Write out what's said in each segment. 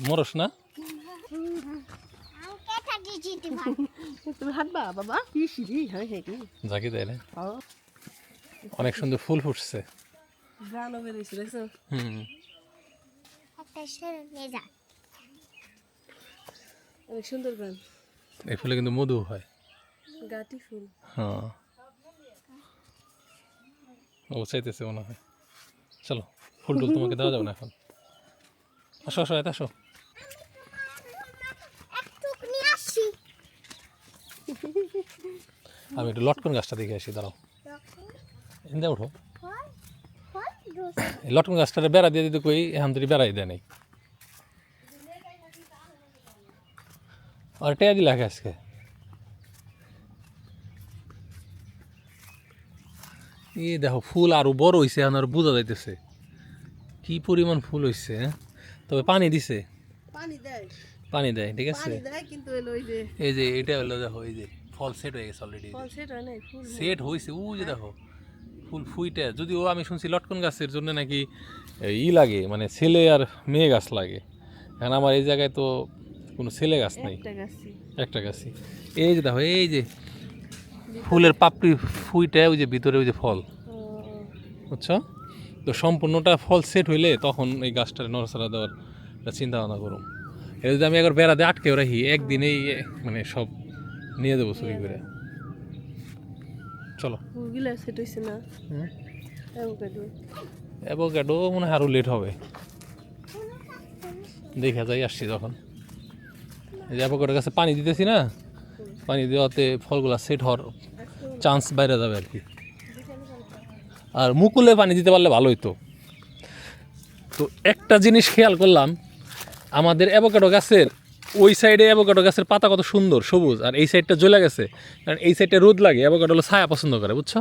মরস না? তুমি হাঁটবা বাবা? কি সিঁড়ি হ্যাঁ হ্যাঁ কি ঝাঁকি দেয় না? অনেক সুন্দর ফুল ফুটছে। গানও বেরিয়েছে দেখছো? অনেক সুন্দর গান। এই ফুলে কিন্তু মধু হয়। গাটি ফুল। হ্যাঁ, ও চাইতেছে মনে হয়। চলো, ফুল টুল তোমাকে দেওয়া যাবে না এখন। আসো আসো, এত আসো। আমি একটু লটকন গাছটা দেখে আসি, দাঁড়াও। এখানে উঠো। এই লটকন গাছটা বেড়া দিয়ে দিতে কই, এখান থেকে বেড়াই দেয় নাই। আর টেয়া দিলা আজকে। এই দেখো ফুল আরো বড় হয়েছে, এখন আর বোঝা যাইতেছে কি পরিমাণ ফুল হয়েছে। তবে পানি দিছে, পানি দেয়, ঠিক আছে। এই যে এটা হলো, দেখো এই যে ফল সেট হয়ে গেছে অলরেডি। সেট হয়েছে, ও যে দেখো ফুল ফুইটা। যদিও আমি শুনছি লটকন গাছের জন্য নাকি লাগে, মানে ছেলে আর মেয়ে গাছ লাগে। এখন আমার এই জায়গায় তো কোনো ছেলে গাছ নেই, একটা গাছই। এই যে দেখো, এই যে ফুলের পাপড়ি ফুইটা, ওই যে ভিতরে ওই যে ফল, বুঝছো? তো সম্পূর্ণটা ফল সেট হইলে তখন এই গাছটার নড়াচড়া দেওয়ার চিন্তা ভাবনা করুন। এটা যদি আমি একবার বেড়া দিয়ে আটকেও রাখি, একদিনেই মানে সব নিয়ে যাবো চুরি করে। চলো, অ্যাভোকাডো মনে হয় আরো লেট হবে, দেখা যাই আসছি যখন। এই যে অ্যাভোকাডোর কাছে পানি দিতেছি না, পানি দেওয়াতে ফলগুলা সেট হওয়ার চান্স বাইরে যাবে আর কি। আর মুকুলে পানি দিতে পারলে ভালো হইতো। তো একটা জিনিস খেয়াল করলাম, আমাদের অ্যাভোকাডো গাছের ওই সাইডে অ্যাভোকাডো গাছের পাতা কত সুন্দর সবুজ, আর এই সাইডটা জ্বলে গেছে, কারণ এই সাইডটা রোদ লাগে। অ্যাভোকাডো হলো ছায়া পছন্দ করে, বুঝছো?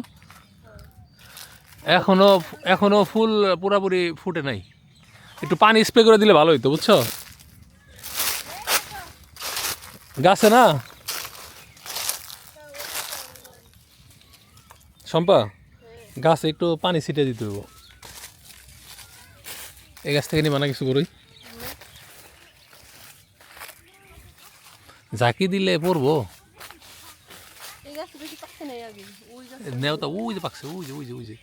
এখনো ফুল পুরাপুরি ফুটে নাই, একটু পানি স্প্রে করে দিলে ভালো হইতো, বুঝছো? গাছে না শম্পা, গাছে একটু পানি ছিটিয়ে দিতে হইব। এই গাছ থেকে নিবা না কিছু করই, ঝাঁকি দিলে পড়বো। নেওতা ওই যে পাকছে, ওই যে ওই যে ওই যে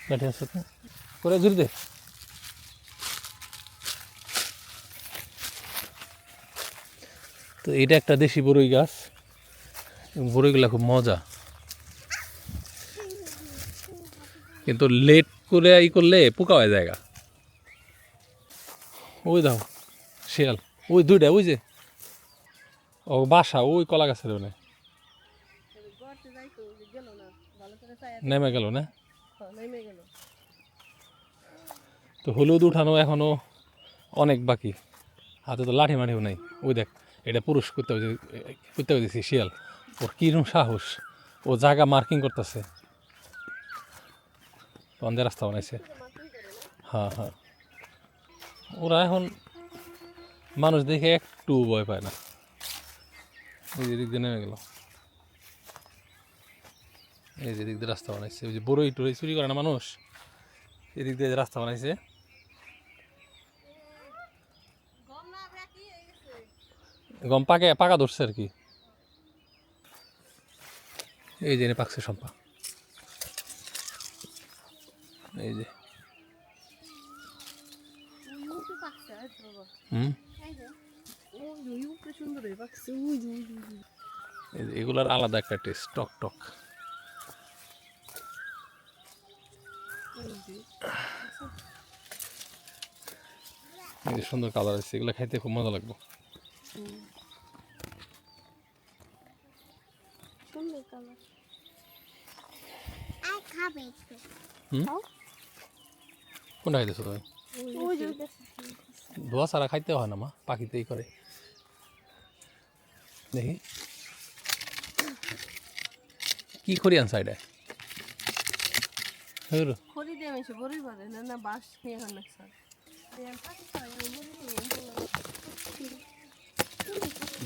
লাঠি আছে তো, করে জুড়ি দে। তো এটা একটা দেশি বড়ই গাছ, বড়ইগুলা খুব মজা, কিন্তু লেট করে ই করলে পোকা হয়ে যায়। ওই দাও শিয়াল, ওই দুইটা, ওই যে ও বাসা ওই কলা গাছের ওখানে নেমে গেল না। তো হলুদ উঠানো এখনো অনেক বাকি, হাতে তো লাঠি মাঠিও নাই। ওই দেখ, এটা পুরুষ করতে দিছি শিয়াল, ওর কিরম সাহস, ও জায়গা মার্কিং করতেছে, বন্ধের রাস্তা বানাইছে। হ্যাঁ হ্যাঁ, ওরা এখন মানুষ দেখে একটু ভয় পায় না। এই যে দিক দিয়ে নেমে গেল, এই যে দিক দিয়ে রাস্তা বানাইছে, ওই যে বড়ই টড়ই চুরি করে না মানুষ, এদিক দিয়ে রাস্তা বানাইছে। গম পাকা ধরছে আর কি। এই যে পাকছে সম্পা, এই যে এগুলার আলাদা একটা টেস্ট, টক টক। এই যে সুন্দর কালার আছে, এগুলো খাইতে খুব মজা লাগবে। কোনটা খাইতেছো তুমি? ধোয়া ছাড়া খাইতে হয় না মা, পাখিতেই করে। দেখি কি করি আনছা এটা?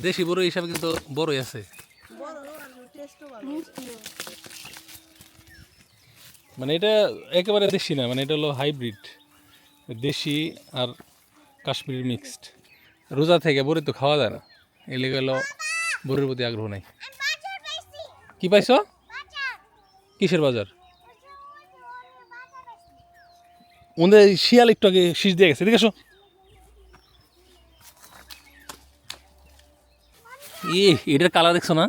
দেশি বড় হিসাবে কিন্তু বড়ই আছে, মানে এটা একেবারে দেশি না, মানে এটা হলো হাইব্রিড। দেশি আর কাশ্মীরি মিক্সড। রোজা থেকে বড়ি তো খাওয়া যায় না, এলে গেল বড়ির প্রতি আগ্রহ নাই। কি পাইছো? কিসের বাজার? ওদের শিয়াল একটু আগে শীষ দিয়ে গেছে, এদিকে আসো। এটার কালার দেখছো না?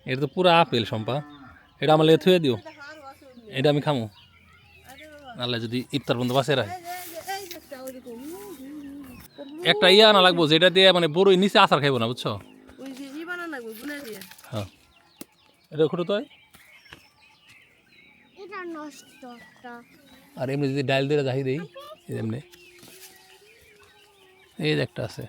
এটা তো পুরো আপেল সম্পা। এটা আমার লেগে থুয়ে দিও, এটা আমি খামো। আল্লাহ যদি ইফতার পর্যন্ত বাঁচে রাখে। একটা ইয়া না লাগবো যেটা দিয়ে মানে বড়ই নিচে আচার খাইবো না, বুঝছো? হ্যাঁ, এটা খুঁটো তো। আর এমনি যদি ডাল দিয়ে যাই দিই এমনি, এই যে একটা আছে।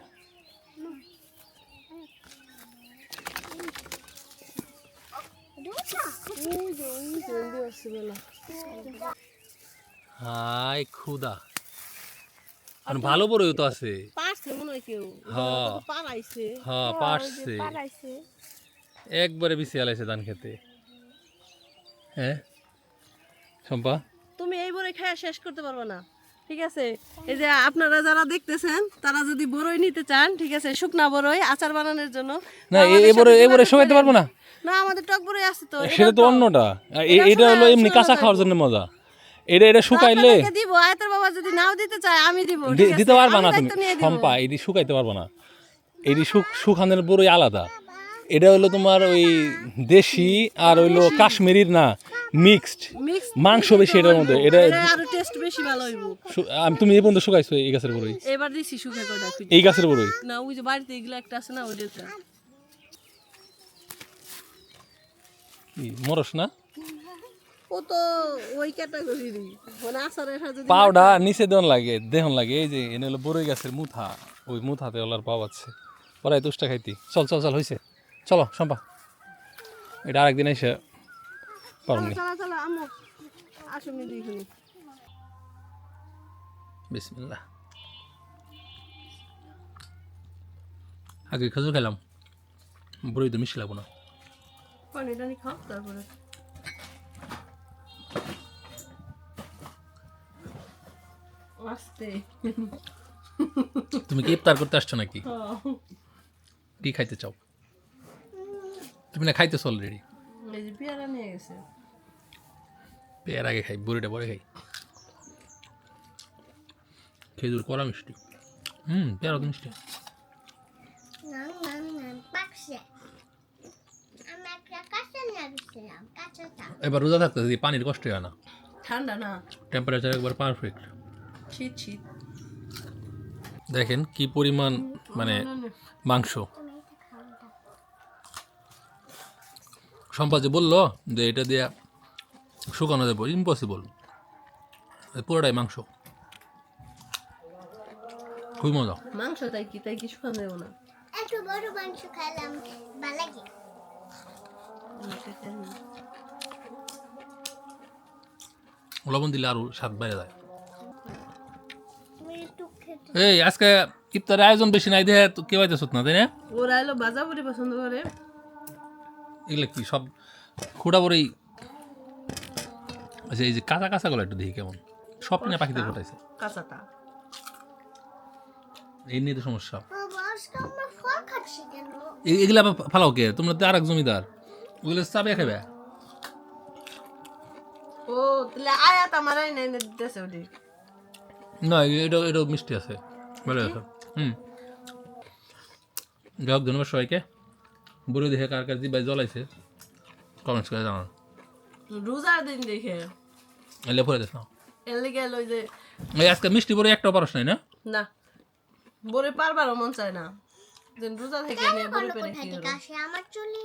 হাই খুদা, আর ভালো বড়ই তো আছে। হ্যাঁ হ্যাঁ, পারছে একবারে বেশি আলাইছে ধান খেতে। হ্যাঁ শম্পা, তুমি এই বড়ই খাওয়া শেষ করতে পারবে না, ঠিক আছে? এই যে আপনারা যারা দেখতেছেন তারা যদি বড়ই নিতে চান, ঠিক আছে, শুকনা বড়ই আচার বানানোর জন্য, না এবারে শুকাইতে পারবো না। না, আমাদের টক বড়ই আছে তো। সেটা তো অন্যটা, এটা হলো এমনি কাঁচা খাওয়ার জন্য মজা। এটা শুকাইলে দিব। আয়তের বাবা যদি নাও দিতে চায় আমি দিব, দিতে পারবা না তুমি শম্পা, এটি শুকাইতে পারবো না। এটি শুকানোর বড়ই আলাদা। এটা হলো তোমার ওই দেশি আর হইলো কাশ্মীরির না, মিক্সড মাংস বেশি এটার মধ্যে। এটা আরো টেস্ট বেশি ভালো হইব। তুমি এই পর্যন্ত শুকাইছো এই গাছের বড়ই? এবার দিছি শুকাই কয়টা। এই গাছের বড়ই না, ওই যে বাড়িতে এগুলা একটা আছে না, ওইটা। কি মরস না? ও তো ওই ক্যাটাগরিরই, মানে আচারের সাথে যদি পাউডা নিচে দেহন লাগে। এই যে এনে হলো বড়ই গাছের মুথা, ওই মুথাতে ওলার পাও আছে। পরে তুষ্টা খাইতি। চল চল চল, হয়েছে, চলো শম্পা, এটা আরেকদিন এসে পারবনি। চলো আম্মু আসুন দেখুন। বিসমিল্লাহ। আগে খেজুর খেলাম, বড়ই তো মিষ্টি লাগবো না। পানিটা নি খাও তারপরে। আস্তে। তুমি কি ইফতার করতে আসছো নাকি? কি খাইতে চাও? তুমি না খাইতেছো অলরেডি। এই যে পেয়ারা নিয়ে গেছে। পেয়ার আগে খাই, বড়িটা পরে খাই। খেজুর কড়া মিষ্টি। পেয়ারা তো মিষ্টি। এবার রোজা থাকতে যদি পানির কষ্ট হয় না, ঠান্ডা না, টেম্পারেচার একবার পারফেক্ট। শীত শীত। দেখেন কি পরিমাণ মানে মাংস। সম্পা যে বললো যে এটা দিয়ে শুকানো যাবো, ইম্পসিবল। পুরোটাই মাংস, খুবই মজা। মাংস তাই কি শুকানো দেবো না। একটু বড় মাংস খেলাম ভালো লাগে। লবণ দিলে আরো স্বাদ বেড়ে যায়। তুমি একটু খেতে এই আজকে ইফতারের আয়োজন বেশি নাই দেখে কেউ আইতেছ না, তাই না? ওরা এলো ভাজা বড়ি পছন্দ করে। এগুলো কি সব খুঁড়া বড়ি? আচ্ছা, এই যে কাঁচা কাঁচা গুলো একটু দেখি কেমন, সব কিনা পাখিতে ফোটাইছে কাঁচাটা। এই নিয়ে তো সমস্যা। বাবা আজকে আমরা ফল খাচ্ছি কেন? এগুলা আবার ফালাও কে? তোমরা তো আর এক জমিদার, ওগুলো চাবে খাবে। ও তাহলে আয়াত আমার এনে দিতেছে ওটি। না, এটা মিষ্টি আছে, ভালো আছে। যাই হোক, ধন্যবাদ সবাইকে। বুড়ো দেখে কার কার জিবাই জ্বলাইছে কমেন্টস করে জানান। রোজার দিন দেখে এলে পরে দেখ না, এর লেগে ওই যে এই আজকে মিষ্টি বড়ি একটা পারস নাই না? না বলে পারবারও মন চায় না, যে রোজা থেকে নিয়ে বলে পেরে কোথা থেকে আসে আমার চুলি?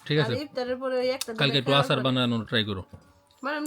ঠিক আছে, ইফতারের পরে ওই একটা কালকে একটু আচার বানানোর ট্রাই করো। মানে